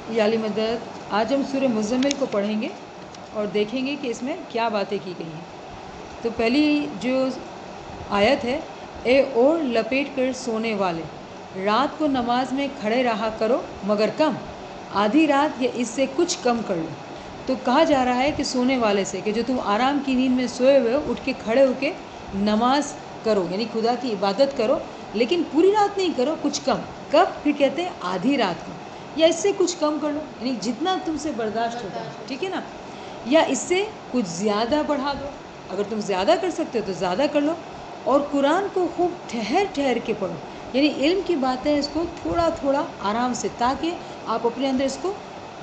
یا علی مدد، آج ہم سورہ مزمل کو پڑھیں گے اور دیکھیں گے کہ اس میں کیا باتیں کی گئی ہیں۔ تو پہلی جو آیت ہے، اے اور لپیٹ کر سونے والے، رات کو نماز میں کھڑے رہا کرو مگر کم، آدھی رات یا اس سے کچھ کم کر لو۔ تو کہا جا رہا ہے کہ سونے والے سے کہ جو تم آرام کی نیند میں سوئے ہوئے ہو، اٹھ کے کھڑے ہو کے نماز کرو، یعنی خدا کی عبادت کرو، لیکن پوری رات نہیں کرو، کچھ کم۔ کب؟ پھر کہتے ہیں آدھی رات کو، یا اس سے کچھ کم کر لو، یعنی جتنا تم سے برداشت ہوتا ہے، ٹھیک ہے نا، یا اس سے کچھ زیادہ بڑھا دو، اگر تم زیادہ کر سکتے ہو تو زیادہ کر لو۔ اور قرآن کو خوب ٹھہر ٹھہر کے پڑھو، یعنی علم کی باتیں اس کو تھوڑا تھوڑا آرام سے، تاکہ آپ اپنے اندر اس کو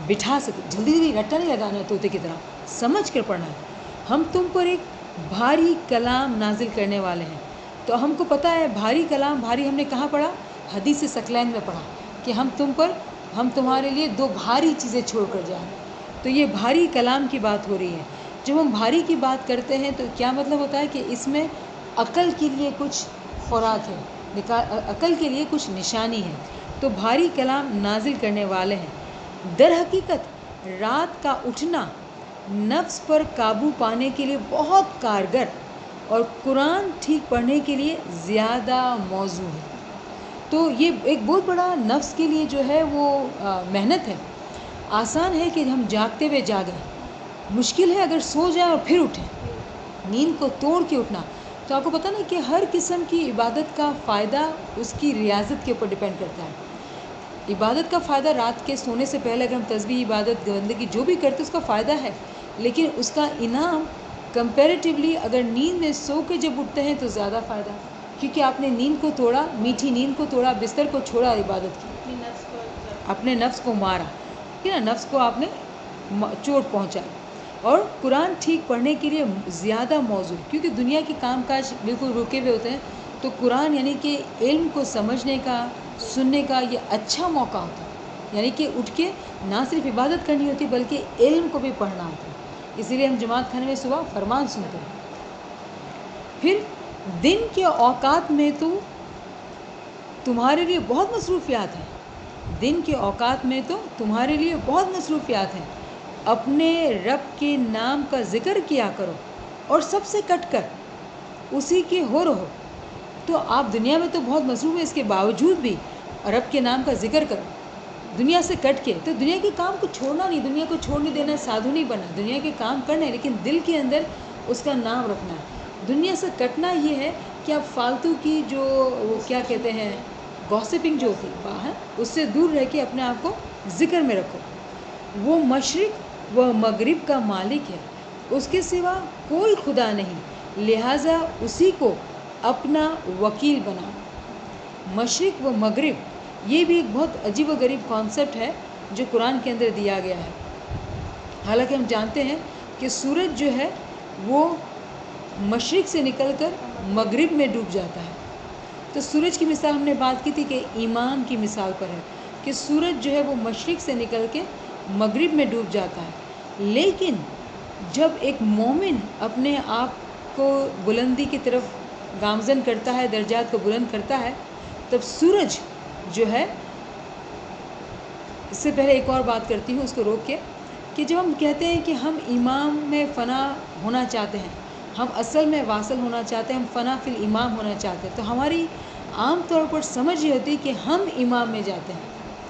بٹھا سکیں۔ جلدی جلدی رٹا نہیں لگانا ہے طوطے کی طرح، سمجھ کر پڑھنا ہے۔ ہم تم پر ایک بھاری کلام نازل کرنے والے ہیں۔ تو ہم کو پتہ ہے بھاری کلام، بھاری ہم نے کہاں پڑھا؟ حدیث ثقلین میں پڑھا کہ ہم تمہارے لیے دو بھاری چیزیں چھوڑ کر جائیں۔ تو یہ بھاری کلام کی بات ہو رہی ہے۔ جب ہم بھاری کی بات کرتے ہیں تو کیا مطلب ہوتا ہے کہ اس میں عقل کے لیے کچھ خوراک ہے، عقل کے لیے کچھ نشانی ہے۔ تو بھاری کلام نازل کرنے والے ہیں۔ در حقیقت رات کا اٹھنا نفس پر قابو پانے کے لیے بہت کارگر اور قرآن ٹھیک پڑھنے کے لیے زیادہ موزوں ہے۔ تو یہ ایک بہت بڑا نفس کے لیے جو ہے وہ محنت ہے۔ آسان ہے کہ ہم جاگتے ہوئے جاگیں، مشکل ہے اگر سو جائیں اور پھر اٹھیں، نیند کو توڑ کے اٹھنا۔ تو آپ کو پتہ نا کہ ہر قسم کی عبادت کا فائدہ اس کی ریاضت کے اوپر ڈیپینڈ کرتا ہے۔ عبادت کا فائدہ رات کے سونے سے پہلے اگر ہم تسبیح، عبادت، بندگی جو بھی کرتے ہیں اس کا فائدہ ہے، لیکن اس کا انعام کمپیریٹیولی اگر نیند میں سو کے جب اٹھتے ہیں تو زیادہ فائدہ، کیونکہ آپ نے نیند کو توڑا، میٹھی نیند کو توڑا، بستر کو چھوڑا، عبادت کی، اپنے نفس کو مارا، ٹھیک ہے نا، نفس کو آپ نے چوٹ پہنچائی۔ اور قرآن ٹھیک پڑھنے کے لیے زیادہ موزوں، کیونکہ دنیا کے کام کاج بالکل رکے ہوئے ہوتے ہیں، تو قرآن یعنی کہ علم کو سمجھنے کا، سننے کا یہ اچھا موقع ہوتا ہے۔ یعنی کہ اٹھ کے نہ صرف عبادت کرنی ہوتی بلکہ علم کو بھی پڑھنا ہوتا ہے، اسی لیے ہم جماعت خانے میں صبح فرمان سنتے ہیں۔ پھر دن کے اوقات میں تو تمہارے لیے بہت مصروفیات ہیں، دن کے اوقات میں تو تمہارے لیے بہت مصروفیات ہیں، اپنے رب کے نام کا ذکر کیا کرو اور سب سے کٹ کر اسی کے ہو رہو۔ تو آپ دنیا میں تو بہت مصروف ہیں، اس کے باوجود بھی رب کے نام کا ذکر کرو، دنیا سے کٹ کے۔ تو دنیا کے کام کو چھوڑنا نہیں، دنیا کو چھوڑنے دینا، سادھو نہیں بننا، دنیا کے کام کرنے ہیں لیکن دل کے اندر اس کا نام رکھنا ہے۔ دنیا سے کٹنا یہ ہے کہ آپ فالتو کی جو وہ کیا کہتے ہیں گوسپنگ جو ہوتی ہے، اس سے دور رہ کے اپنے آپ کو ذکر میں رکھو۔ وہ مشرق و مغرب کا مالک ہے، اس کے سوا کوئی خدا نہیں، لہٰذا اسی کو اپنا وکیل بنا۔ مشرق و مغرب یہ بھی ایک بہت عجیب و غریب کانسیپٹ ہے جو قرآن کے اندر دیا گیا ہے۔ حالانکہ ہم جانتے ہیں کہ سورج جو ہے وہ مشرق سے نکل کر مغرب میں ڈوب جاتا ہے۔ تو سورج کی مثال ہم نے بات کی تھی کہ ایمان کی مثال پر ہے کہ سورج جو ہے وہ مشرق سے نکل کے مغرب میں ڈوب جاتا ہے، لیکن جب ایک مومن اپنے آپ کو بلندی کی طرف گامزن کرتا ہے، درجات کو بلند کرتا ہے، تب سورج جو ہے، اس سے پہلے ایک اور بات کرتی ہوں اس کو روک کے، کہ جب ہم کہتے ہیں کہ ہم امام میں فنا ہونا چاہتے ہیں، ہم اصل میں واصل ہونا چاہتے ہیں، ہم فنا فی الامام ہونا چاہتے ہیں، تو ہماری عام طور پر سمجھ یہ ہوتی ہے کہ ہم امام میں جاتے ہیں،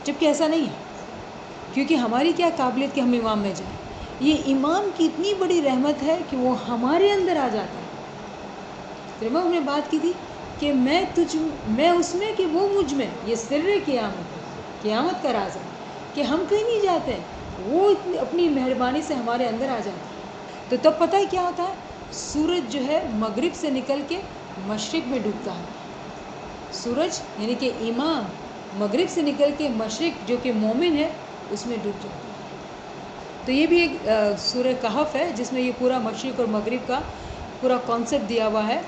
جبکہ ایسا نہیں ہے، کیونکہ ہماری کیا قابلیت کہ ہم امام میں جائیں۔ یہ امام کی اتنی بڑی رحمت ہے کہ وہ ہمارے اندر آ جاتا ہے۔ پھر ہم نے بات کی تھی کہ میں اس میں کہ وہ مجھ میں، یہ سر قیامت ہے، قیامت کا راز ہے کہ ہم کہیں نہیں جاتے ہیں، وہ اپنی مہربانی سے ہمارے اندر آ جاتا ہے۔ تو تب پتہ ہے کیا ہوتا ہے؟ سورج جو ہے مغرب سے نکل کے مشرق میں ڈوبتا ہے۔ سورج یعنی کہ امام مغرب سے نکل کے مشرق جو کہ مومن ہے اس میں ڈوب جاتا ہے۔ تو یہ بھی ایک سورہ کہف ہے جس میں یہ پورا مشرق اور مغرب کا پورا کانسیپٹ دیا ہوا ہے،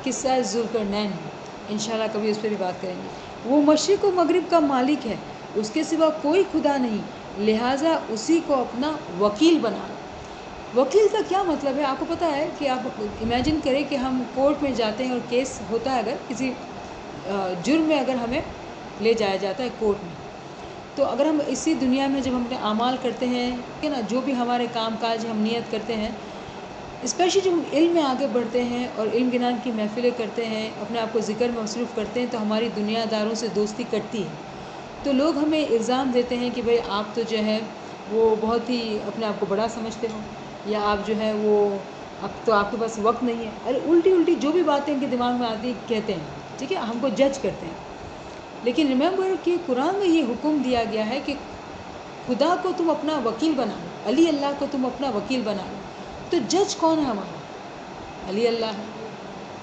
قصہ ذوالقرنین میں۔ انشاءاللہ کبھی اس پہ بھی بات کریں گے۔ وہ مشرق و مغرب کا مالک ہے، اس کے سوا کوئی خدا نہیں، لہٰذا اسی کو اپنا وکیل بنانا۔ وکیل کا کیا مطلب ہے؟ آپ کو پتہ ہے کہ آپ امیجن کریں کہ ہم کورٹ میں جاتے ہیں اور کیس ہوتا ہے، اگر کسی جرم میں اگر ہمیں لے جایا جاتا ہے کورٹ میں، تو اگر ہم اسی دنیا میں جب ہم اپنے اعمال کرتے ہیں کہ نا، جو بھی ہمارے کام کاج ہم نیت کرتے ہیں، اسپیشلی جب ہم علم میں آگے بڑھتے ہیں اور علم گنان کی محفلیں کرتے ہیں، اپنے آپ کو ذکر میں مصروف کرتے ہیں، تو ہماری دنیا داروں سے دوستی کٹتی ہے. تو لوگ ہمیں الزام دیتے ہیں کہ بھئی آپ تو جو ہے وہ بہت ہی اپنے آپ کو بڑا سمجھتے ہو، یا آپ جو ہے وہ اب تو آپ کے پاس وقت نہیں ہے. ارے الٹی جو بھی باتیں ان کے دماغ میں آتی کہتے ہیں، ٹھیک ہے، ہم کو جج کرتے ہیں. لیکن ریممبر کہ قرآن میں یہ حکم دیا گیا ہے کہ خدا کو تم اپنا وکیل بنا لو، علی اللہ کو تم اپنا وکیل بنا لو. تو جج کون ہے ہمارا؟ علی اللہ ہے.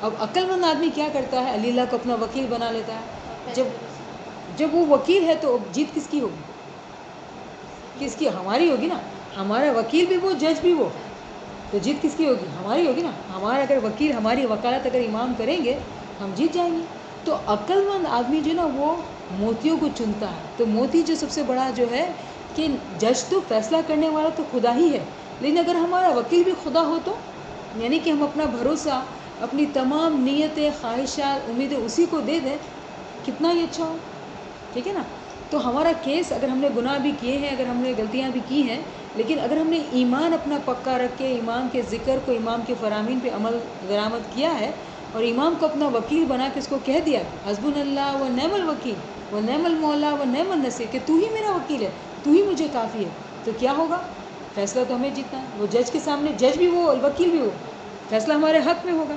اب عقل مند آدمی کیا کرتا ہے؟ علی اللہ کو اپنا وکیل بنا لیتا ہے. جب وہ وکیل ہے تو جیت کس کی ہوگی؟ کس کی؟ ہماری ہوگی نا. ہمارا وکیل بھی وہ، جج بھی وہ، تو جیت کس کی ہوگی؟ ہماری ہوگی نا. ہمارا اگر وکیل ہماری وکالت اگر امام کریں گے، ہم جیت جائیں گے. تو عقل مند آدمی جو نا وہ موتیوں کو چنتا ہے. تو موتی جو سب سے بڑا جو ہے کہ جج تو فیصلہ کرنے والا تو خدا ہی ہے، لیکن اگر ہمارا وکیل بھی خدا ہو تو، یعنی کہ ہم اپنا بھروسہ، اپنی تمام نیتیں، خواہشات، امیدیں اسی کو دے دیں، کتنا ہی اچھا ہو. ٹھیک ہے نا. تو ہمارا کیس، اگر ہم نے گناہ بھی کیے ہیں، اگر ہم نے غلطیاں بھی کی ہیں، لیکن اگر ہم نے ایمان اپنا پکا رکھ کے امام کے ذکر کو، امام کے فرامین پہ عمل درآمد کیا ہے، اور امام کو اپنا وکیل بنا کے اس کو کہہ دیا حسبنا اللہ و نعم الوکیل و نعم المولا و نعم النصیر، کہ تو ہی میرا وکیل ہے، تو ہی مجھے کافی ہے، تو کیا ہوگا؟ فیصلہ تو ہمیں جیتنا ہے. وہ جج کے سامنے جج بھی وہ اور وکیل بھی وہ، فیصلہ ہمارے حق میں ہوگا.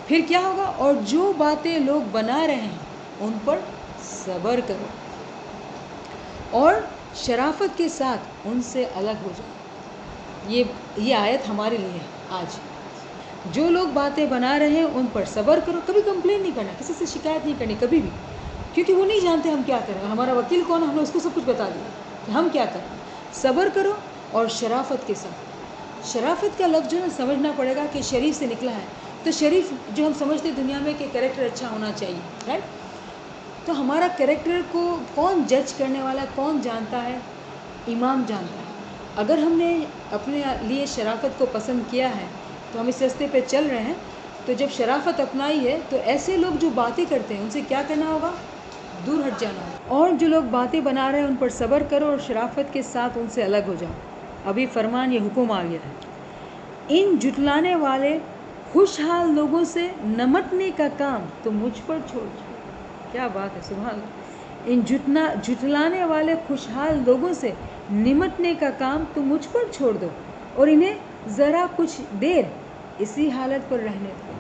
پھر کیا ہوگا؟ اور جو باتیں لوگ بنا رہے ہیں ان پر صبر کرو اور شرافت کے ساتھ ان سے الگ ہو جاؤ. یہ آیت ہمارے لیے ہے آج. جو لوگ باتیں بنا رہے ہیں ان پر صبر کرو. کبھی کمپلین نہیں کرنا، کسی سے شکایت نہیں کرنی کبھی بھی، کیونکہ وہ نہیں جانتے ہم کیا کریں. ہمارا وکیل کون ہے؟ ہم نے اس کو سب کچھ بتا دیا کہ ہم کیا کریں. صبر کرو اور شرافت کے ساتھ. شرافت کا لفظ جو ہے سمجھنا پڑے گا کہ شریف سے نکلا ہے. تو شریف جو ہم سمجھتے ہیں دنیا میں کہ کریکٹر اچھا ہونا چاہیے، رائٹ. تو ہمارا کریکٹر کو کون جج کرنے والا، کون جانتا ہے؟ امام جانتا ہے. اگر ہم نے اپنے لیے شرافت کو پسند کیا ہے تو ہم اس راستے پہ چل رہے ہیں، تو جب شرافت اپنائی ہے تو ایسے لوگ جو باتیں کرتے ہیں ان سے کیا کرنا ہوگا؟ دور ہٹ جانا ہوگا. اور جو لوگ باتیں بنا رہے ہیں ان پر صبر کرو اور شرافت کے ساتھ ان سے الگ ہو جاؤ. ابھی فرمان، یہ حکم آ گیا ہے. ان جھٹلانے والے خوشحال لوگوں سے نمٹنے کا کام تم مجھ پر چھوڑ دو. کیا بات ہے، سبحان اللہ. ان جھٹلانے والے خوشحال لوگوں سے نمٹنے کا کام تم مجھ پر چھوڑ دو اور انہیں ذرا کچھ دیر اسی حالت پر رہنے دو.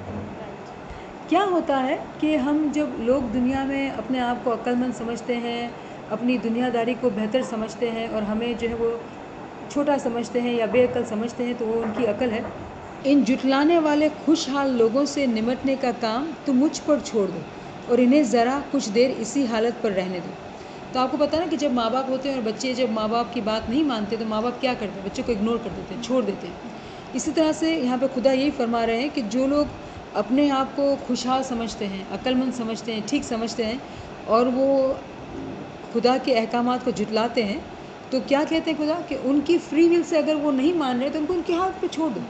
کیا ہوتا ہے کہ ہم جب لوگ دنیا میں اپنے آپ کو عقل مند سمجھتے ہیں، اپنی دنیا داری کو بہتر سمجھتے ہیں اور ہمیں جو ہے وہ چھوٹا سمجھتے ہیں یا بے عقل سمجھتے ہیں، تو وہ ان کی عقل ہے. ان جھٹلانے والے خوشحال لوگوں سے نمٹنے کا کام تم مجھ پر چھوڑ دو اور انہیں ذرا کچھ دیر اسی حالت پر رہنے دو. تو آپ کو پتہ نا کہ جب ماں باپ ہوتے ہیں اور بچے جب ماں باپ کی بات نہیں مانتے تو ماں باپ کیا کرتے ہیں؟ بچوں کو اگنور کر دیتے ہیں، چھوڑ دیتے ہیں. اسی طرح سے یہاں پہ خدا یہی فرما رہے ہیں کہ جو لوگ اپنے آپ کو خوشحال سمجھتے ہیں، عقل مند سمجھتے ہیں، ٹھیک سمجھتے ہیں، اور وہ خدا کے احکامات کو جھٹلاتے ہیں، تو کیا کہتے ہیں خدا؟ کہ ان کی فری ول سے اگر وہ نہیں مان رہے تو ان کو ان کے ہاتھ پہ چھوڑ دو.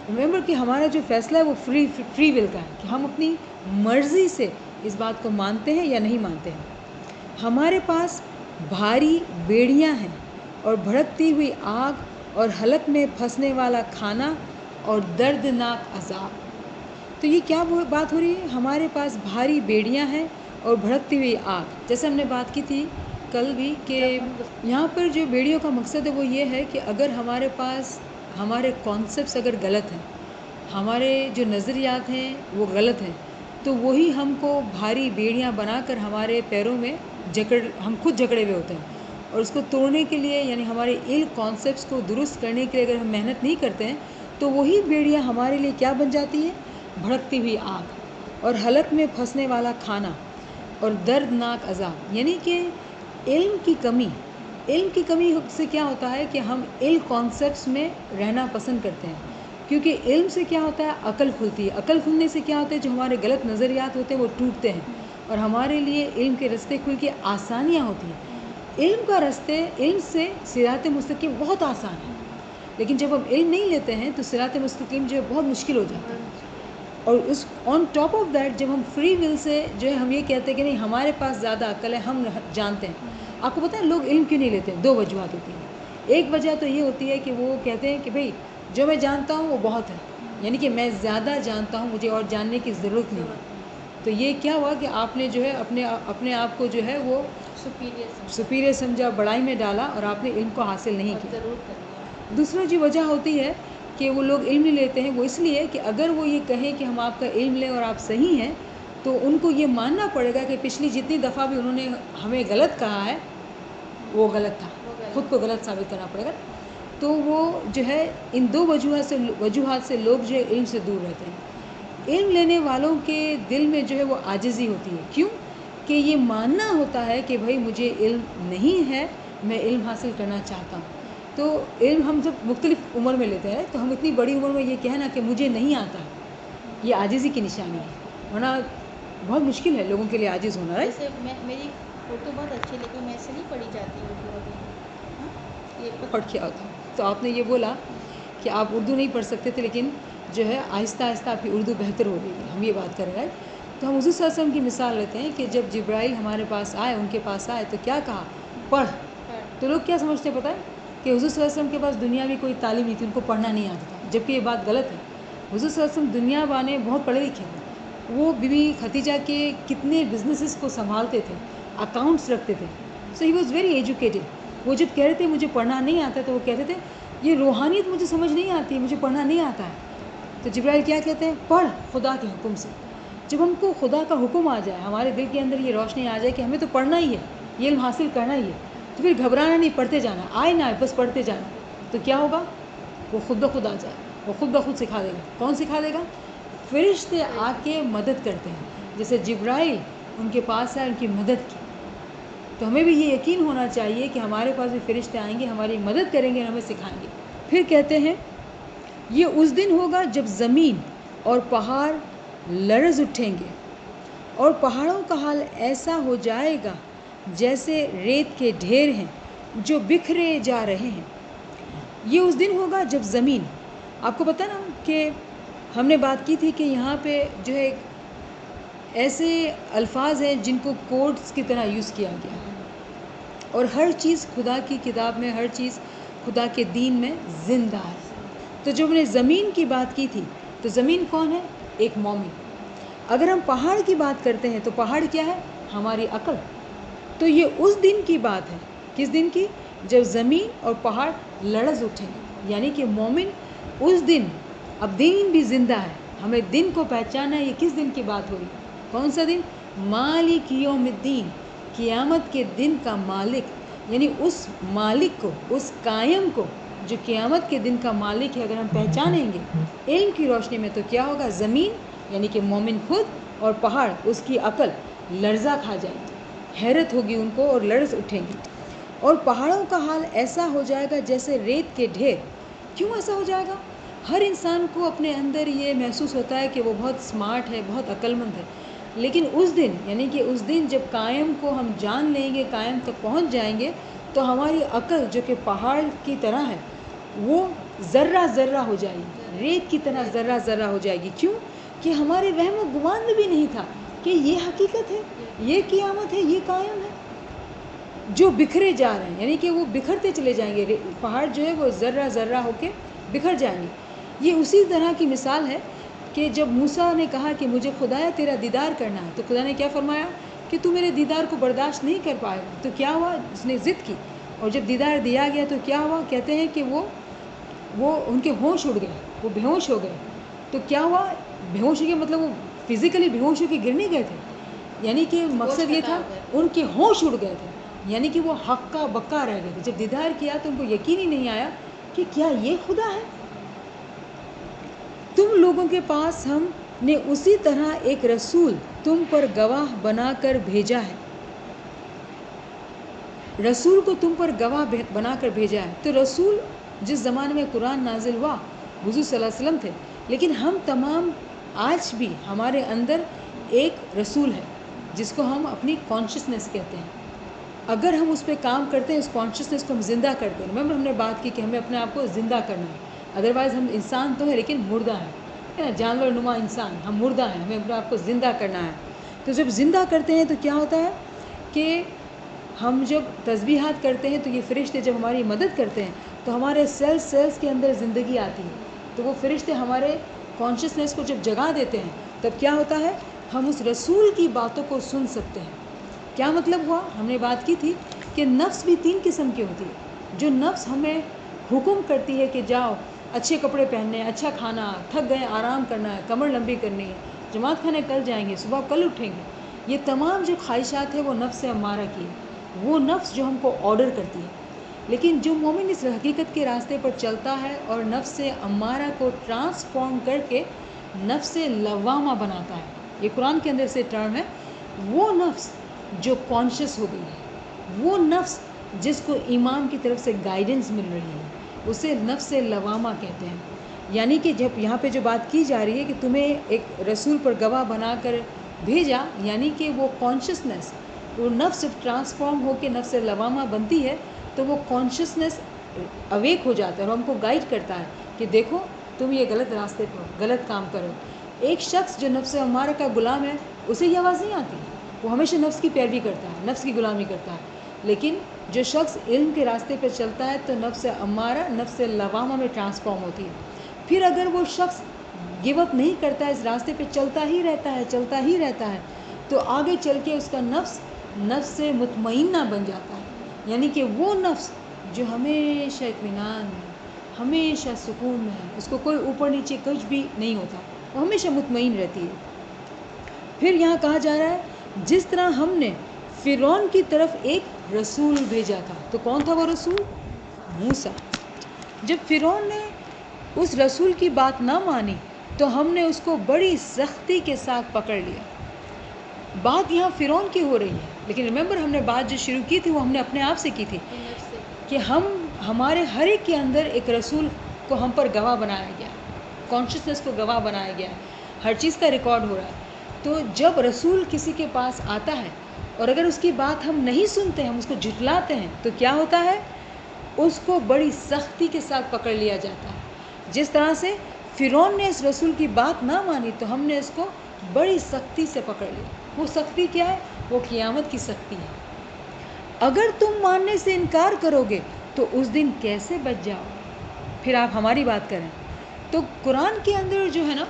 ریممبر کہ ہمارا جو فیصلہ ہے وہ فری ول کا ہے، کہ ہم اپنی مرضی سے اس بات کو مانتے ہیں یا نہیں مانتے ہیں. ہمارے پاس بھاری بیڑیاں ہیں اور بھڑکتی ہوئی آگ اور حلق میں پھنسنے والا کھانا اور دردناک عذاب. تو یہ کیا بات ہو رہی ہے؟ ہمارے پاس بھاری بیڑیاں ہیں اور بھڑکتی ہوئی آگ. جیسے ہم نے بات کی تھی کل بھی کہ یہاں پر جو بیڑیوں کا مقصد ہے وہ یہ ہے کہ اگر ہمارے پاس ہمارے کانسیپٹس اگر غلط ہیں، ہمارے جو نظریات ہیں وہ غلط ہیں، تو وہی ہم کو بھاری بیڑیاں بنا کر ہمارے پیروں میں ہم خود جکڑے ہوئے ہوتے ہیں. اور اس کو توڑنے کے لیے، یعنی ہمارے ان کانسیپٹس کو درست کرنے کے لیے اگر ہم محنت نہیں کرتے ہیں تو وہی بیڑیاں ہمارے لیے کیا بن جاتی ہیں؟ بھڑکتی ہوئی آگ اور حلق میں پھنسنے والا کھانا اور دردناک عذاب. یعنی کہ علم کی کمی سے کیا ہوتا ہے کہ ہم علم کانسیپٹس میں رہنا پسند کرتے ہیں، کیونکہ علم سے کیا ہوتا ہے؟ عقل کھلتی ہے. عقل کھلنے سے کیا ہوتا ہے؟ جو ہمارے غلط نظریات ہوتے ہیں وہ ٹوٹتے ہیں اور ہمارے لیے علم کے رستے کھل کے آسانیاں ہوتی ہیں. علم سے صراط مستقیم بہت آسان ہے، لیکن جب ہم علم نہیں لیتے ہیں تو صراط مستقیم جو ہے بہت مشکل ہو جاتا ہے. اور اس آن ٹاپ آف دیٹ جب ہم فری ول سے جو ہے ہم یہ کہتے ہیں کہ نہیں ہمارے پاس زیادہ عقل ہے، ہم جانتے ہیں. آپ کو پتہ ہے لوگ علم کیوں نہیں لیتے ہیں؟ 2 وجوہات ہوتی ہیں. ایک وجہ تو یہ ہوتی ہے کہ وہ کہتے ہیں کہ بھئی جو میں جانتا ہوں وہ بہت ہے، یعنی کہ میں زیادہ جانتا ہوں، مجھے اور جاننے کی ضرورت نہیں ہے. تو یہ کیا ہوا کہ آپ نے جو ہے اپنے آپ کو جو ہے وہ سپیریئر سمجھا، بڑائی میں ڈالا، اور آپ نے علم کو حاصل نہیں کیا. دوسرا جو وجہ ہوتی ہے کہ وہ لوگ علم نہیں لیتے ہیں، وہ اس لیے کہ اگر وہ یہ کہیں کہ ہم آپ کا علم لیں اور آپ صحیح ہیں، تو ان کو یہ ماننا پڑے گا کہ پچھلی جتنی دفعہ بھی انہوں نے ہمیں غلط کہا ہے وہ غلط تھا، خود کو غلط ثابت کرنا پڑے گا. تو وہ جو ہے ان 2 وجوہات سے لوگ جو ہے علم سے دور رہتے ہیں. علم لینے والوں کے دل میں جو ہے وہ عاجزی ہوتی ہے. کیوں؟ کہ یہ ماننا ہوتا ہے کہ بھائی مجھے علم نہیں ہے، میں علم حاصل کرنا چاہتا ہوں. تو علم ہم جب مختلف عمر میں لیتے ہیں تو ہم اتنی بڑی عمر میں یہ کہنا کہ مجھے نہیں آتا ہے، یہ عاجزی کی نشانی ہے. ورنہ بہت مشکل ہے لوگوں کے لیے عاجز ہونا. جیسے میری اردو بہت اچھی ہے لیکن میں سے نہیں پڑھی جاتی اردو ابھی. پڑھ کیا ہوتا. تو آپ نے یہ بولا کہ آپ اردو نہیں پڑھ سکتے تھے، لیکن جو ہے آہستہ آہستہ آپ کی اردو بہتر ہو گئی. ہم یہ بات کر رہے ہیں. تو ہم حضور صلی اللہ علیہ وسلم کی مثال لیتے ہیں کہ جب جبرائیل ہمارے پاس آئے، ان کے پاس آئے تو کیا کہا؟ پڑھ. تو لوگ کیا سمجھتے پتہ ہے کہ حضور صلی اللہ علیہ وسلم کے پاس دنیا میں کوئی تعلیم نہیں تھی، ان کو پڑھنا نہیں آتا تھا، جبکہ یہ بات غلط ہے. حضور صلی اللہ علیہ وسلم دنیا بانے بہت پڑھے لکھے تھے. وہ بی بی خدیجہ کے کتنے بزنسز کو سنبھالتے تھے، اکاؤنٹس رکھتے تھے. سو ہی واز ویری ایجوکیٹڈ. وہ جب کہہ رہے تھے مجھے پڑھنا نہیں آتا تو وہ کہتے تھے یہ روحانیت مجھے سمجھ نہیں آتی، مجھے پڑھنا نہیں آتا ہے. تو جبرائیل کیا کہتے ہیں؟ پڑھ خدا کے حکم سے. جب ہم کو خدا کا حکم آ جائے، ہمارے دل کے اندر یہ روشنی آ جائے کہ ہمیں تو پڑھنا ہی ہے، یہ علم حاصل کرنا ہی ہے، تو پھر گھبرانا نہیں، پڑھتے جانا، آئے نہ آئے بس پڑھتے جانا. تو کیا ہوگا؟ وہ خود بخود آ جائے، وہ خود بخود سکھا دے گا. کون سکھا دے گا؟ فرشتے آ کے مدد کرتے ہیں. جیسے جبرائیل ان کے پاس آئے، ان کی مدد کی. تو ہمیں بھی یہ یقین ہونا چاہیے کہ ہمارے پاس بھی فرشتے آئیں گے، ہماری مدد کریں گے، ہمیں سکھائیں گے. پھر کہتے ہیں یہ اس دن ہوگا جب زمین اور پہاڑ لرز اٹھیں گے، اور پہاڑوں کا حال ایسا ہو جائے گا جیسے ریت کے ڈھیر ہیں جو بکھرے جا رہے ہیں. یہ اس دن ہوگا جب زمین، آپ کو پتہ نا کہ ہم نے بات کی تھی کہ یہاں پہ جو ہے ایسے الفاظ ہیں جن کو کوڈز کی طرح یوز کیا گیا، اور ہر چیز خدا کی کتاب میں، ہر چیز خدا کے دین میں زندہ ہے. تو جب ہم نے زمین کی بات کی تھی تو زمین کون ہے؟ ایک مومن. اگر ہم پہاڑ کی بات کرتے ہیں تو پہاڑ کیا ہے؟ ہماری عقل. تو یہ اس دن کی بات ہے. کس دن کی؟ جب زمین اور پہاڑ لرز اٹھیں گے. یعنی کہ مومن اس دن، اب دین بھی زندہ ہے، ہمیں دن کو پہچانا ہے. یہ کس دن کی بات ہو رہی ہے؟ کون سا دن؟ مالک یوم الدین، قیامت کے دن کا مالک. یعنی اس مالک کو، اس قائم کو جو قیامت کے دن کا مالک ہے، اگر ہم پہچانیں گے علم کی روشنی میں، تو کیا ہوگا؟ زمین یعنی کہ مومن خود، اور پہاڑ اس کی عقل لرزہ کھا جائیں گے، حیرت ہوگی ان کو اور لرز اٹھیں گی. اور پہاڑوں کا حال ایسا ہو جائے گا جیسے ریت کے ڈھیر. کیوں ایسا ہو جائے گا؟ ہر انسان کو اپنے اندر یہ محسوس ہوتا ہے کہ وہ بہت سمارٹ ہے، بہت عقل مند ہے. لیکن اس دن، یعنی کہ اس دن جب قائم کو ہم جان لیں گے، قائم تک پہنچ جائیں گے، تو ہماری عقل جو کہ پہاڑ کی طرح ہے وہ ذرہ ذرہ ہو جائے گی، ریت کی طرح ذرہ ذرہ ہو جائے گی. کیوں؟ کہ ہمارے وہم و گمان میں بھی نہیں تھا کہ یہ حقیقت ہے، یہ قیامت ہے، یہ قائم ہے. جو بکھرے جا رہے ہیں، یعنی کہ وہ بکھرتے چلے جائیں گے، پہاڑ جو ہے وہ ذرہ ذرہ ہو کے بکھر جائیں گے. یہ اسی طرح کی مثال ہے کہ جب موسیٰ نے کہا کہ مجھے خدایا تیرا دیدار کرنا ہے، تو خدا نے کیا فرمایا کہ تو میرے دیدار کو برداشت نہیں کر پائے گا. تو کیا ہوا؟ اس نے ضد کی، اور جب دیدار دیا گیا تو کیا ہوا؟ کہتے ہیں کہ وہ ان کے ہوش اڑ گئے، وہ بے ہوش ہو گئے. تو کیا ہوا؟ بے ہوش ہو گئے مطلب وہ فزیکلی بے ہوش ہو کے گر نہیں گئے تھے، یعنی کہ مقصد یہ تھا ان کے ہوش اڑ گئے تھے، یعنی کہ وہ ہکا بکا رہ گئے تھے. جب دیدار کیا تو ان کو یقین ہی نہیں آیا کہ کیا یہ خدا ہے. تم لوگوں کے پاس ہم نے اسی طرح ایک رسول تم پر گواہ بنا کر بھیجا ہے. رسول کو تم پر گواہ بنا کر بھیجا ہے. تو رسول جس زمانے میں قرآن نازل ہوا حضور صلی اللہ علیہ وسلم تھے، لیکن ہم تمام آج بھی ہمارے اندر ایک رسول ہے جس کو ہم اپنی کانشسنس کہتے ہیں. اگر ہم اس پہ کام کرتے ہیں، اس کانشسنس کو ہم زندہ کرتے ہیں. ریممبر ہم نے بات کی کہ ہمیں اپنے آپ کو زندہ کرنا ہے، ادروائز ہم انسان تو ہے لیکن مردہ ہیں، جانور نما انسان، ہم مردہ ہیں، ہمیں اپنے آپ کو زندہ کرنا ہے. تو جب زندہ کرتے ہیں تو کیا ہوتا ہے کہ ہم جب تسبیحات کرتے ہیں تو یہ فرشتے جب ہماری مدد کرتے ہیں تو ہمارے سیلز کے اندر زندگی آتی ہے. تو وہ فرشتے ہمارے کانشیسنیس کو جب جگا دیتے ہیں تب کیا ہوتا ہے، ہم اس رسول کی باتوں کو سن سکتے ہیں. کیا مطلب ہوا؟ ہم نے بات کی تھی کہ نفس بھی 3 قسم کی ہوتی ہے. جو نفس ہمیں حکم کرتی ہے کہ جاؤ اچھے کپڑے پہننے، اچھا کھانا، تھک گئے آرام کرنا ہے، کمر لمبی کرنی ہے، جماعت خانے کل جائیں گے، صبح کل اٹھیں گے. یہ تمام جو خواہشات ہیں وہ نفس امارہ کی ہے، وہ نفس جو ہم کو آرڈر کرتی ہے. لیکن جو مومن اس حقیقت کے راستے پر چلتا ہے اور نفس امارہ کو ٹرانسفارم کر کے نفس لوامہ بناتا ہے، یہ قرآن کے اندر سے ٹرم ہے، وہ نفس جو کانشیس ہو گئی ہے، وہ نفس جس کو امام کی طرف سے گائیڈنس مل رہی ہے، اسے نفس لوامہ کہتے ہیں. یعنی کہ جب یہاں پہ جو بات کی جا رہی ہے کہ تمہیں ایک رسول پر گواہ بنا کر بھیجا، یعنی کہ وہ کانشیسنیس، وہ نفس جب ٹرانسفارم ہو کے نفس لوامہ بنتی ہے تو وہ کانشیسنیس اویک ہو جاتا ہے اور ہم کو گائیڈ کرتا ہے کہ دیکھو تم یہ غلط راستے پر غلط کام کرو. ایک شخص جو نفس امارہ کا غلام ہے اسے یہ آواز نہیں آتی، وہ ہمیشہ نفس کی پیروی کرتا ہے، نفس کی غلامی کرتا ہے. لیکن جو شخص علم کے راستے پہ چلتا ہے تو نفس امارہ نفس لوامہ میں ٹرانسفارم ہوتی ہے. پھر اگر وہ شخص گیو اپ نہیں کرتا ہے، اس راستے پہ چلتا ہی رہتا ہے تو آگے چل کے اس کا نفس مطمئنہ بن جاتا ہے. یعنی کہ وہ نفس جو ہمیشہ اطمینان میں، ہمیشہ سکون میں ہے، اس کو کوئی اوپر نیچے کچھ بھی نہیں ہوتا، وہ ہمیشہ مطمئن رہتی ہے. پھر یہاں کہا جا رہا ہے جس طرح ہم نے فرعون کی طرف ایک رسول بھیجا تھا. تو کون تھا وہ رسول؟ موسیٰ. جب فرعون نے اس رسول کی بات نہ مانی تو ہم نے اس کو بڑی سختی کے ساتھ پکڑ لیا. بات یہاں فرعون کی ہو رہی ہے، لیکن ریممبر ہم نے بات جو شروع کی تھی وہ ہم نے اپنے آپ سے کی تھی کہ ہمارے ہر ایک کے اندر ایک رسول کو ہم پر گواہ بنایا گیا، کانشیسنیس کو گواہ بنایا گیا ہے، ہر چیز کا ریکارڈ ہو رہا ہے. تو جب رسول کسی کے پاس آتا ہے اور اگر اس کی بات ہم نہیں سنتے ہیں، ہم اس کو جھٹلاتے ہیں تو کیا ہوتا ہے؟ اس کو بڑی سختی کے ساتھ پکڑ لیا جاتا ہے. جس طرح سے فرعون نے اس رسول کی بات نہ مانی تو ہم نے اس کو بڑی سختی سے پکڑ لیا. وہ سختی کیا ہے؟ وہ قیامت کی سختی ہے. اگر تم ماننے سے انکار کرو گے تو اس دن کیسے بچ جاؤ گے؟ پھر آپ ہماری بات کریں تو قرآن کے اندر جو ہے نا،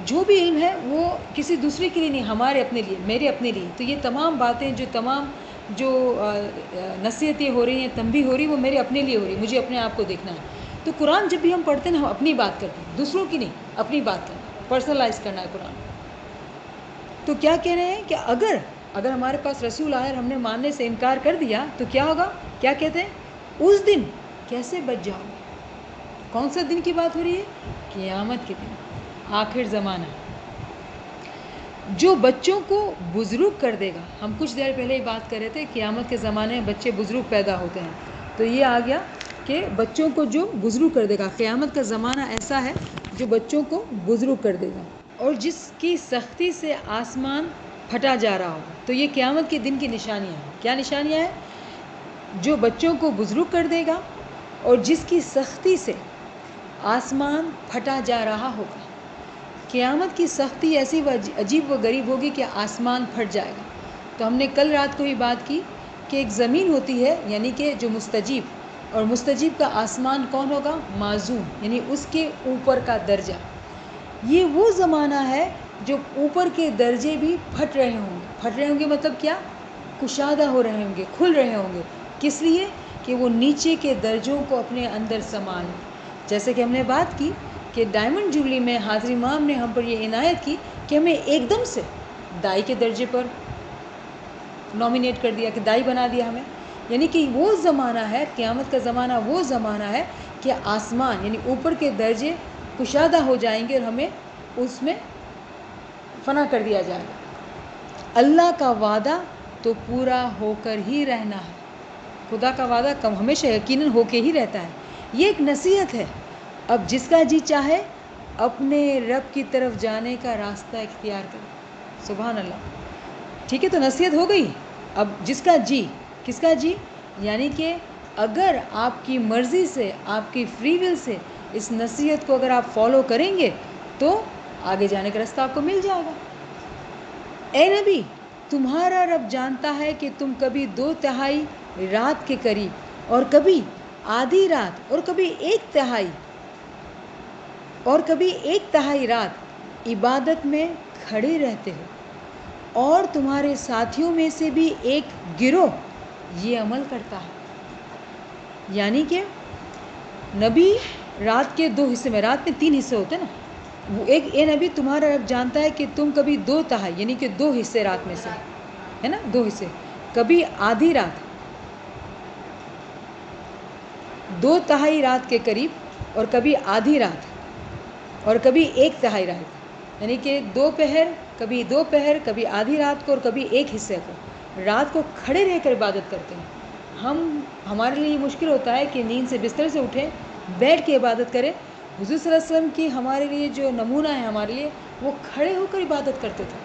جو بھی علم ہے وہ کسی دوسرے کے لیے نہیں، ہمارے اپنے لیے، میرے اپنے لیے. تو یہ تمام باتیں جو نصیحتیں ہو رہی ہیں، تنبیہ ہو رہی، وہ میرے اپنے لیے ہو رہی، مجھے اپنے آپ کو دیکھنا ہے. تو قرآن جب بھی ہم پڑھتے ہیں ہم اپنی بات کرتے ہیں، دوسروں کی نہیں، اپنی بات کرنا، پرسنلائز کرنا ہے قرآن. تو کیا کہہ رہے ہیں کہ اگر ہمارے پاس رسول آئے اور ہم نے ماننے سے انکار کر دیا تو کیا ہوگا؟ کیا کہتے ہیں؟ اس دن کیسے بچ جاؤ گے؟ کون سا دن کی بات ہو رہی ہے؟ قیامت کے دن، آخر زمانہ. جو بچوں کو بزرگ کر دے گا. ہم کچھ دیر پہلے ہی بات کر رہے تھے قیامت کے زمانے میں بچے بزرگ پیدا ہوتے ہیں، تو یہ آ گیا کہ بچوں کو جو بزرگ کر دے گا. قیامت کا زمانہ ایسا ہے جو بچوں کو بزرگ کر دے گا اور جس کی سختی سے آسمان پھٹا جا رہا ہوگا. تو یہ قیامت کے دن کی نشانیاں ہیں. کیا نشانیاں ہیں؟ جو بچوں کو بزرگ کر دے گا اور جس کی سختی سے آسمان پھٹا جا رہا ہوگا. قیامت کی سختی ایسی عجیب و غریب ہوگی کہ آسمان پھٹ جائے گا. تو ہم نے کل رات کو ہی بات کی کہ ایک زمین ہوتی ہے، یعنی کہ جو مستجیب، اور مستجیب کا آسمان کون ہوگا؟ معزوم، یعنی اس کے اوپر کا درجہ. یہ وہ زمانہ ہے جو اوپر کے درجے بھی پھٹ رہے ہوں گے. پھٹ رہے ہوں گے مطلب کیا؟ کشادہ ہو رہے ہوں گے، کھل رہے ہوں گے. کس لیے؟ کہ وہ نیچے کے درجوں کو اپنے اندر سما لیں. جیسے کہ ہم نے بات کی کہ ڈائمنڈ جوبلی میں حاضر امام نے ہم پر یہ عنایت کی کہ ہمیں ایک دم سے دائی کے درجے پر نامینیٹ کر دیا، کہ دائی بنا دیا ہمیں. یعنی کہ وہ زمانہ ہے، قیامت کا زمانہ وہ زمانہ ہے کہ آسمان یعنی اوپر کے درجے کشادہ ہو جائیں گے اور ہمیں اس میں فنا کر دیا جائے گا. اللہ کا وعدہ تو پورا ہو کر ہی رہنا ہے. خدا کا وعدہ ہمیشہ یقیناً ہو کے ہی رہتا ہے. یہ ایک نصیحت ہے. اب جس کا جی چاہے اپنے رب کی طرف جانے کا راستہ اختیار کرے. سبحان اللہ. ٹھیک ہے، تو نصیحت ہو گئی. اب جس کا جی، کس کا جی؟ یعنی کہ اگر آپ کی مرضی سے، آپ کی فری ول سے اس نصیحت کو اگر آپ فالو کریں گے تو آگے جانے کا راستہ آپ کو مل جائے گا. اے نبی، تمہارا رب جانتا ہے کہ تم کبھی 2/3 رات کے قریب اور کبھی آدھی رات اور کبھی 1/3 اور کبھی 1/3 رات عبادت میں کھڑے رہتے ہو، اور تمہارے ساتھیوں میں سے بھی ایک گروہ یہ عمل کرتا ہے۔ یعنی کہ نبی رات کے 2 حصے میں، رات میں 3 حصے ہوتے ہیں نا، وہ ایک اے نبی تمہارا رب جانتا ہے کہ تم کبھی 2/3 یعنی کہ 2 حصے رات میں سے ہے نا، 2 حصے، کبھی آدھی رات، 2/3 رات کے قریب اور کبھی آدھی رات اور کبھی 1/3 رات، یعنی کہ 2 پہر، کبھی 2 پہر، کبھی آدھی رات کو اور کبھی 1 حصے کو رات کو کھڑے رہ کر عبادت کرتے ہیں۔ ہمارے لیے یہ مشکل ہوتا ہے کہ نیند سے بستر سے اٹھیں، بیٹھ کے عبادت کریں۔ حضور صلی اللہ علیہ وسلم کی ہمارے لیے جو نمونہ ہے ہمارے لیے، وہ کھڑے ہو کر عبادت کرتے تھے۔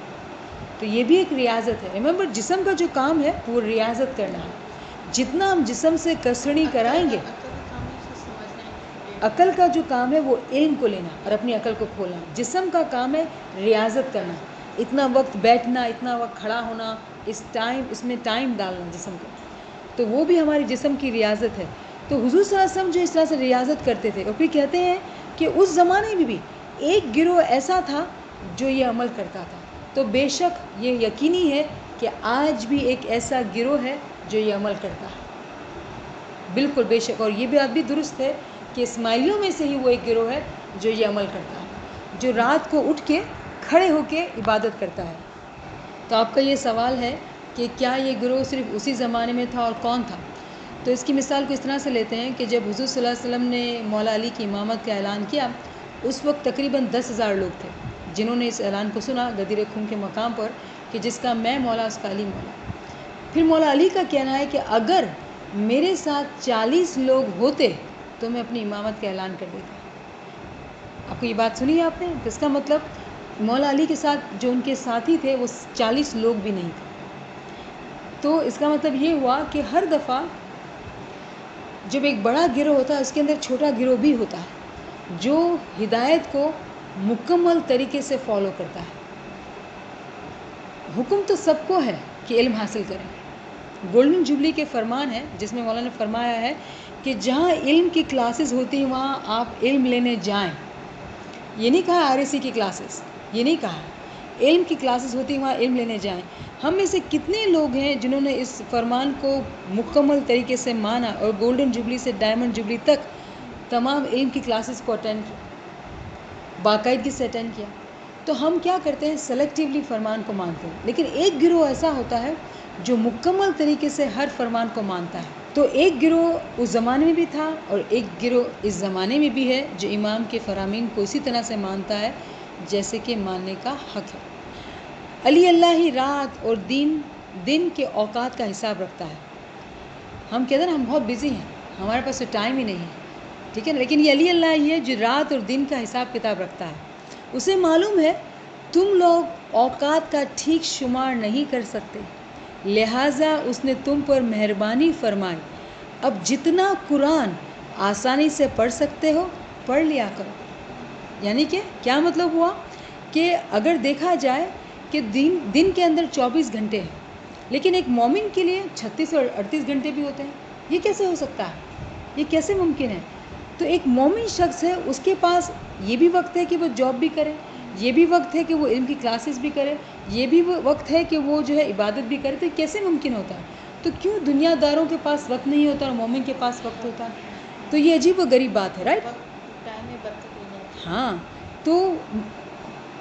تو یہ بھی ایک ریاضت ہے۔ ریممبر، جسم کا جو کام ہے وہ ریاضت کرنا ہے۔ جتنا ہم جسم سے کسرنی کرائیں گے، عقل کا جو کام ہے وہ علم کو لینا اور اپنی عقل کو کھولنا، جسم کا کام ہے ریاضت کرنا، اتنا وقت بیٹھنا، اتنا وقت کھڑا ہونا، اس میں ٹائم ڈالنا جسم کو، تو وہ بھی ہماری جسم کی ریاضت ہے۔ تو حضور صلی اللہ علیہ وسلم جو اس طرح سے ریاضت کرتے تھے، اور پھر کہتے ہیں کہ اس زمانے میں بھی ایک گروہ ایسا تھا جو یہ عمل کرتا تھا، تو بے شک یہ یقینی ہے کہ آج بھی ایک ایسا گروہ ہے جو یہ عمل کرتا ہے، بالکل بے شک۔ اور یہ بات بھی درست ہے کہ اسماعیلیوں میں سے ہی وہ ایک گروہ ہے جو یہ عمل کرتا ہے، جو رات کو اٹھ کے کھڑے ہو کے عبادت کرتا ہے۔ تو آپ کا یہ سوال ہے کہ کیا یہ گروہ صرف اسی زمانے میں تھا اور کون تھا؟ تو اس کی مثال کو اس طرح سے لیتے ہیں کہ جب حضور صلی اللہ علیہ وسلم نے مولا علی کی امامت کا اعلان کیا، اس وقت تقریباً 10,000 لوگ تھے جنہوں نے اس اعلان کو سنا غدیر خون کے مقام پر کہ جس کا میں مولا، اس کا علی مولا۔ پھر مولا علی کا کہنا ہے کہ اگر میرے ساتھ 40 لوگ ہوتے تو میں اپنی امامت کا اعلان کر دیتا۔ آپ کو یہ بات سنی ہے آپ نے؟ تو اس کا مطلب مولا علی کے ساتھ جو ان کے ساتھی تھے وہ 40 لوگ بھی نہیں تھے۔ تو اس کا مطلب یہ ہوا کہ ہر دفعہ جب ایک بڑا گروہ ہوتا ہے، اس کے اندر چھوٹا گروہ بھی ہوتا ہے جو ہدایت کو مکمل طریقے سے فالو کرتا ہے۔ حکم تو سب کو ہے کہ علم حاصل کریں۔ گولڈن جوبلی کے فرمان ہے جس میں مولانا نے فرمایا ہے کہ جہاں علم کی کلاسز ہوتی ہیں وہاں آپ علم لینے جائیں۔ یہ نہیں کہا RSC کی کلاسز، یہ نہیں کہا، علم کی کلاسز ہوتی ہیں وہاں علم لینے جائیں۔ ہم میں سے کتنے لوگ ہیں جنہوں نے اس فرمان کو مکمل طریقے سے مانا اور گولڈن جوبلی سے ڈائمنڈ جوبلی تک تمام علم کی کلاسز کو اٹینڈ کیا، باقاعدگی سے اٹینڈ کیا؟ تو ہم کیا کرتے ہیں؟ سلیکٹیولی فرمان کو مانتے ہیں، لیکن ایک گروہ ایسا ہوتا ہے جو مکمل طریقے سے ہر فرمان کو مانتا ہے۔ تو ایک گروہ اس زمانے میں بھی تھا اور ایک گروہ اس زمانے میں بھی ہے جو امام کے فرامین کو اسی طرح سے مانتا ہے جیسے کہ ماننے کا حق ہے۔ علی اللہ ہی رات اور دن کے اوقات کا حساب رکھتا ہے۔ ہم کہتے ہیں نا ہم بہت بزی ہیں، ہمارے پاس تو ٹائم ہی نہیں ہے، ٹھیک ہے نا، لیکن یہ علی اللہ ہی ہے جو رات اور دن کا حساب کتاب رکھتا ہے۔ اسے معلوم ہے تم لوگ اوقات کا ٹھیک شمار نہیں کر سکتے، لہٰذا اس نے تم پر مہربانی فرمائی، اب جتنا قرآن آسانی سے پڑھ سکتے ہو پڑھ لیا کرو۔ یعنی کہ کیا مطلب ہوا کہ اگر دیکھا جائے کہ دن کے اندر 24 گھنٹے ہیں، لیکن ایک مومن کے لیے 36 اور 38 گھنٹے بھی ہوتے ہیں، یہ کیسے ہو سکتا ہے؟ یہ کیسے ممکن ہے؟ تو ایک مومن شخص ہے، اس کے پاس یہ بھی وقت ہے کہ وہ جاب بھی کرے، یہ بھی وقت ہے کہ وہ علم کی کلاسز بھی کرے، یہ بھی وقت ہے کہ وہ جو ہے عبادت بھی کرے، تو کیسے ممکن ہوتا ہے؟ تو کیوں دنیا داروں کے پاس وقت نہیں ہوتا اور مومن کے پاس وقت ہوتا ہے؟ تو یہ عجیب و غریب بات ہے، رائٹ؟ ہاں، تو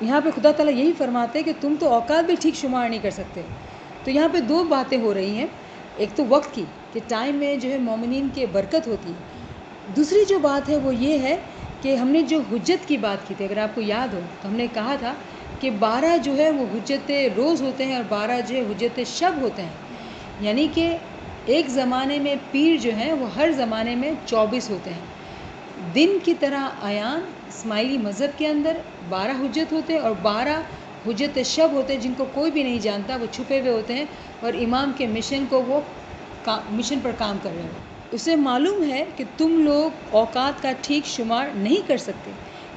یہاں پہ خدا تعالیٰ یہی فرماتے ہیں کہ تم تو اوقات بھی ٹھیک شمار نہیں کر سکتے۔ تو یہاں پہ 2 باتیں ہو رہی ہیں، ایک تو وقت کی کہ ٹائم میں جو ہے مومنین کی برکت ہوتی ہے، دوسری جو بات ہے وہ یہ ہے کہ ہم نے جو حجت کی بات کی تھی، اگر آپ کو یاد ہو تو ہم نے کہا تھا کہ 12 جو ہے وہ حجت روز ہوتے ہیں اور 12 جو ہے حجت شب ہوتے ہیں، یعنی کہ ایک زمانے میں پیر جو ہیں وہ ہر زمانے میں 24 ہوتے ہیں۔ دن کی طرح عیان اسماعیلی مذہب کے اندر 12 حجت ہوتے ہیں اور 12 حجت شب ہوتے ہیں جن کو کوئی بھی نہیں جانتا، وہ چھپے ہوئے ہوتے ہیں اور امام کے مشن کو وہ مشن پر کام کر رہے ہیں۔ اسے معلوم ہے کہ تم لوگ اوقات کا ٹھیک شمار نہیں کر سکتے،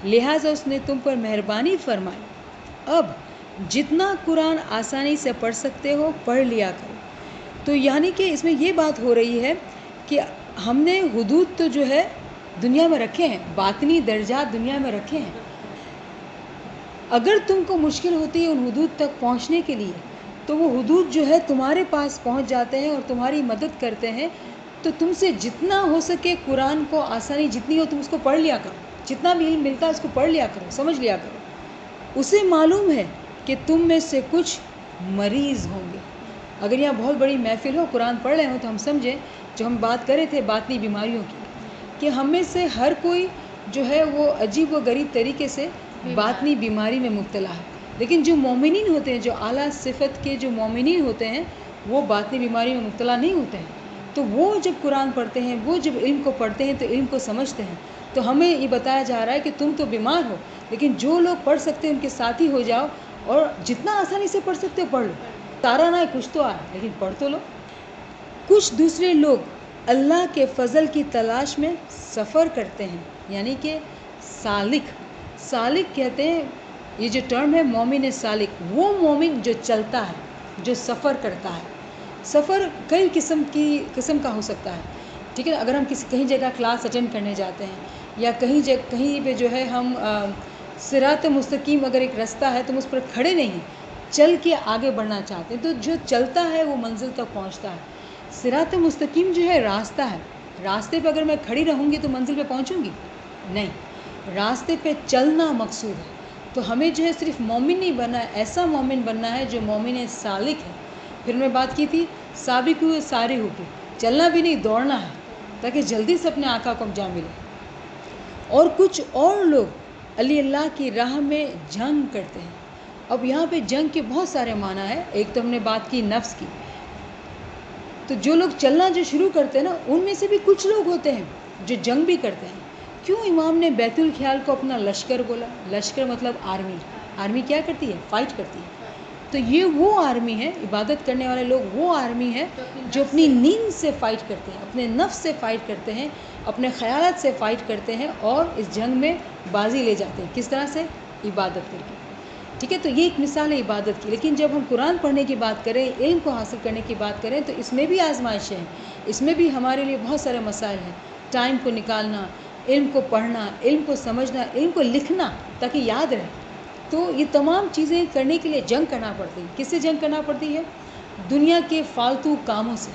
لہٰذا اس نے تم پر مہربانی فرمائی، اب جتنا قرآن آسانی سے پڑھ سکتے ہو پڑھ لیا کرو. تو یعنی کہ اس میں یہ بات ہو رہی ہے کہ ہم نے حدود تو جو ہے دنیا میں رکھے ہیں، باطنی درجات دنیا میں رکھے ہیں. اگر تم کو مشکل ہوتی ہے ان حدود تک پہنچنے کے لیے تو وہ حدود جو ہے تمہارے پاس پہنچ جاتے ہیں اور تمہاری مدد کرتے ہیں. تو تم سے جتنا ہو سکے قرآن کو آسانی جتنی ہو تم اس کو پڑھ لیا کرو. جتنا بھی علم ملتا ہے اس کو پڑھ لیا کرو، سمجھ لیا کرو. اسے معلوم ہے کہ تم میں سے کچھ مریض ہوں گے. اگر یہاں بہت بڑی محفل ہو قرآن پڑھ رہے ہوں تو ہم سمجھیں جو ہم بات کر رہے تھے باطنی بیماریوں کی، کہ ہم میں سے ہر کوئی جو ہے وہ عجیب و غریب طریقے سے باطنی بیماری میں مبتلا ہے. لیکن جو مومنین ہوتے ہیں، جو اعلیٰ صفت کے جو مومنین ہوتے ہیں، وہ باطنی بیماری میں مبتلا نہیں ہوتے ہیں. تو وہ جب قرآن پڑھتے ہیں، وہ جب علم کو پڑھتے ہیں تو علم کو سمجھتے ہیں. تو ہمیں یہ بتایا جا رہا ہے کہ تم تو بیمار ہو لیکن جو لوگ پڑھ سکتے ہیں ان کے ساتھی ہو جاؤ اور جتنا آسانی سے پڑھ سکتے ہو پڑھ لو. تارا نہ ہے کچھ تو آئے لیکن پڑھ تو لو. کچھ دوسرے لوگ اللہ کے فضل کی تلاش میں سفر کرتے ہیں، یعنی کہ سالک کہتے ہیں. یہ جو ٹرم ہے مومن سالک، وہ مومن جو چلتا ہے، جو سفر کرتا ہے. سفر کئی قسم کا ہو سکتا ہے. ٹھیک ہے، اگر ہم کہیں جگہ کلاس اٹینڈ کرنے جاتے ہیں یا کہیں پہ جو ہے ہم صراط مستقیم اگر ایک رستہ ہے تو ہم اس پر کھڑے نہیں، چل کے آگے بڑھنا چاہتے ہیں. تو جو چلتا ہے وہ منزل تک پہنچتا ہے. صراط مستقیم جو ہے راستہ ہے. راستے پہ اگر میں کھڑی رہوں گی تو منزل پہ پہنچوں گی نہیں. راستے پہ چلنا مقصود ہے. تو ہمیں جو ہے صرف مومن نہیں بننا ہے، ایسا مومن بننا ہے جو مومن سالک ہے. پھر میں بات کی تھی سابق ہوئے سارے ہو کے، چلنا بھی نہیں دوڑنا ہے تاکہ جلدی سے اپنے آقا کو جا ملے. اور کچھ اور لوگ علی اللہ کی راہ میں جنگ کرتے ہیں. اب یہاں پہ جنگ کے بہت سارے معنی ہیں. ایک تو ہم نے بات کی نفس کی. تو جو لوگ چلنا جو شروع کرتے ہیں نا، ان میں سے بھی کچھ لوگ ہوتے ہیں جو جنگ بھی کرتے ہیں. کیوں امام نے بیت الخیال کو اپنا لشکر بولا؟ لشکر مطلب آرمی. آرمی کیا کرتی ہے؟ فائٹ کرتی ہے. تو یہ وہ آرمی ہے، عبادت کرنے والے لوگ وہ آرمی ہے جو اپنی نیند سے فائٹ کرتے ہیں، اپنے نفس سے فائٹ کرتے ہیں، اپنے خیالات سے فائٹ کرتے ہیں اور اس جنگ میں بازی لے جاتے ہیں. کس طرح سے؟ عبادت کر کے. ٹھیک ہے، تو یہ ایک مثال ہے عبادت کی. لیکن جب ہم قرآن پڑھنے کی بات کریں، علم کو حاصل کرنے کی بات کریں تو اس میں بھی آزمائشیں ہیں. اس میں بھی ہمارے لیے بہت سارے مسائل ہیں. ٹائم کو نکالنا، علم کو پڑھنا، علم کو سمجھنا، علم کو لکھنا تاکہ یاد رہے. تو یہ تمام چیزیں کرنے کے لیے جنگ کرنا پڑتی ہے. کس سے جنگ کرنا پڑتی ہے؟ دنیا کے فالتو کاموں سے.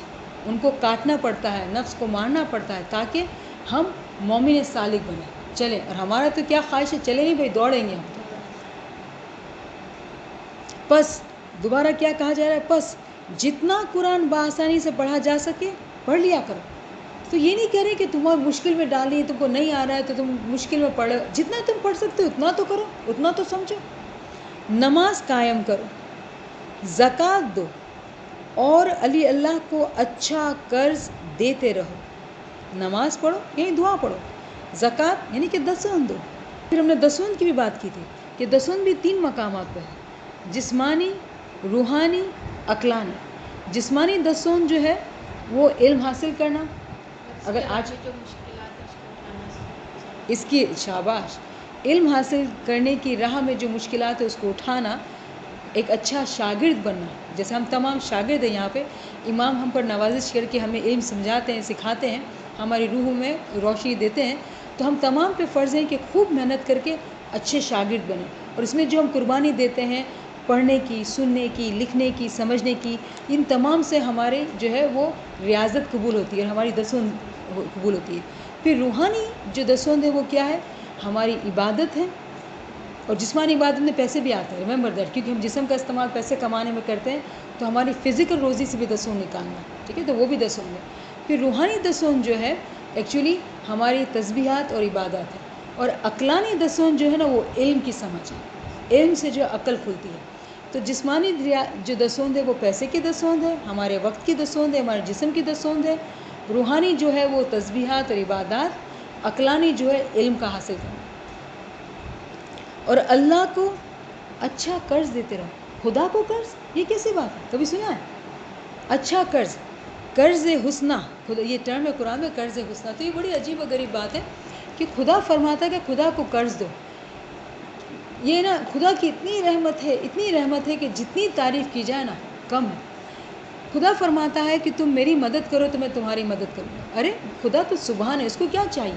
ان کو کاٹنا پڑتا ہے، نفس کو مارنا پڑتا ہے تاکہ ہم مومن سالک بنیں، چلیں. اور ہمارا تو کیا خواہش ہے؟ چلے نہیں بھائی، دوڑیں گے ہم. پس دوبارہ کیا کہا جا رہا ہے؟ پس جتنا قرآن بآسانی سے پڑھا جا سکے پڑھ لیا کرو. تو یہ نہیں کہہ رہے کہ تمہیں مشکل میں ڈال رہی، تم کو نہیں آ رہا ہے تو تم مشکل میں پڑھو. جتنا تم پڑھ سکتے ہو اتنا تو کرو، اتنا تو سمجھو. نماز قائم کرو، زکوٰۃ دو اور علی اللہ کو اچھا قرض دیتے رہو. نماز پڑھو یعنی دعا پڑھو، زکوٰۃ یعنی کہ دسوند دو. پھر ہم نے دسوند کی بھی بات کی تھی کہ دسوند بھی 3 مقامات پہ ہے: جسمانی، روحانی، عقلانی. جسمانی دسوند جو ہے وہ علم حاصل کرنا. اگر آج جو مشکلات ہے اس کو اٹھانا، اس کی شاباش، علم حاصل کرنے کی راہ میں جو مشکلات ہے اس کو اٹھانا. ایک اچھا شاگرد بننا. جیسے ہم تمام شاگرد ہیں یہاں پہ، امام ہم پر نوازش کر کے ہمیں علم سمجھاتے ہیں، سکھاتے ہیں، ہماری روح میں روشنی دیتے ہیں. تو ہم تمام پہ فرض ہیں کہ خوب محنت کر کے اچھے شاگرد بنیں. اور اس میں جو ہم قربانی دیتے ہیں پڑھنے کی، سننے کی، لکھنے کی، سمجھنے کی، ان تمام سے ہمارے جو ہے وہ ریاضت قبول ہوتی ہے اور ہماری دسوند قبول ہوتی ہے. پھر روحانی جو دسوند ہے وہ کیا ہے؟ ہماری عبادت ہے. اور جسمانی عبادت میں پیسے بھی آتے ہیں، ریمبر دیٹ، کیونکہ ہم جسم کا استعمال پیسے کمانے میں کرتے ہیں تو ہماری فزیکل روزی سے بھی دسوند نکالنا. ٹھیک ہے، تو وہ بھی دسوند ہے. پھر روحانی دسوند جو ہے ایکچولی ہماری تسبیحات اور عبادات ہے. اور عقلانی دسوند جو ہے نا وہ علم کی سمجھ ہے. علم سے جو عقل کھلتی ہے. تو جسمانی جو دسوند ہے وہ پیسے کی دسوند ہے، ہمارے وقت کی دسوند ہے، ہمارے جسم کی دسوند ہے. روحانی جو ہے وہ تسبیحات اور عبادات. عقلانی جو ہے علم کا حاصل کرنا. اور اللہ کو اچھا قرض دیتے رہو. خدا کو قرض، یہ کیسی بات ہے؟ کبھی سنا ہے؟ اچھا قرض، قرض حسنہ، خدا یہ ٹرم ہے قرآن میں، قرض حسنہ. تو یہ بڑی عجیب و غریب بات ہے کہ خدا فرماتا ہے کہ خدا کو قرض دو. یہ نا خدا کی اتنی رحمت ہے کہ جتنی تعریف کی جائے نا کم ہے. خدا فرماتا ہے کہ تم میری مدد کرو تو میں تمہاری مدد کروں گا. ارے خدا تو سبحان ہے، اس کو کیا چاہیے.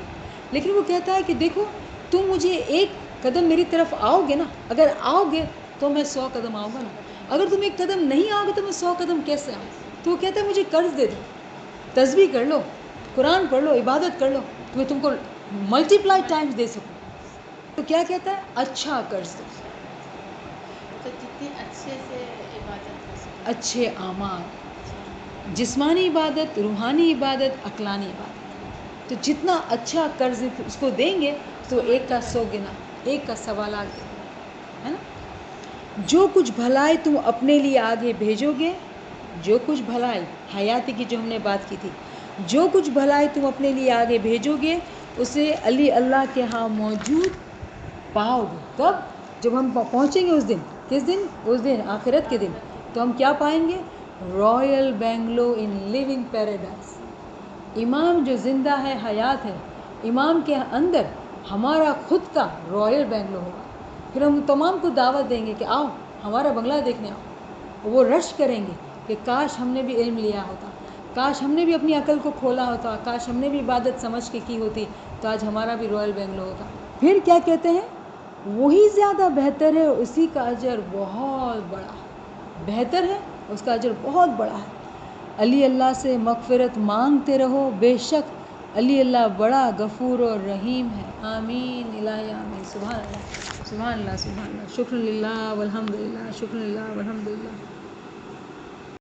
لیکن وہ کہتا ہے کہ دیکھو تم مجھے ایک قدم میری طرف آؤ گے نا، اگر آؤ گے تو میں 100 قدم آؤں گا نا. اگر تم ایک قدم نہیں آؤ گے تو میں 100 قدم کیسے آؤں. تو وہ کہتا ہے مجھے قرض دے دو، تسبیح کر لو، قرآن پڑھ لو، عبادت کر لو، تو میں تم کو ملٹی پلائی ٹائمز دے سکوں. تو کیا کہتا ہے؟ اچھا قرض دو، تو جتنی اچھے سے عبادت کر سکیں. اچھے اعمال، جسمانی عبادت، روحانی عبادت، عقلانی عبادت. تو جتنا اچھا قرض اس کو دیں گے تو ایک کا 100 گنا، ایک کا 1.25 لاکھ ہے نا. جو کچھ بھلائی تم اپنے لیے آگے بھیجو گے، جو کچھ بھلائی حیاتی کی جو ہم نے بات کی تھی، جو کچھ بھلائی تم اپنے لیے آگے بھیجو گے اسے علی اللہ کے ہاں موجود پاؤ گے. کب؟ جب ہم پہنچیں گے اس دن. کس دن؟ اس دن آخرت کے دن. تو ہم کیا پائیں گے؟ رائل بنگلو ان لیونگ پیراڈائز. امام جو زندہ ہے، حیات ہے، امام کے اندر ہمارا خود کا رائل بنگلو ہوگا. پھر ہم تمام کو دعوت دیں گے کہ آؤ ہمارا بنگلہ دیکھنے آؤ. وہ رش کریں گے کہ کاش ہم نے بھی علم لیا ہوتا، کاش ہم نے بھی اپنی عقل کو کھولا ہوتا، کاش ہم نے بھی عبادت سمجھ کے کی ہوتی تو آج ہمارا بھی رائل بنگلو ہوتا. پھر کیا کہتے ہیں؟ وہی زیادہ بہتر ہے، اسی کا اجر بہت بڑا بہتر ہے، اس کا اجر بہت بڑا ہے. علی اللہ سے مغفرت مانگتے رہو، بے شک علی اللہ بڑا غفور اور رحیم ہے. آمین الہی آمین. سبحان اللہ سبحان اللہ سبحان اللہ. شکر للہ والحمد للہ، شکر للہ والحمد للہ.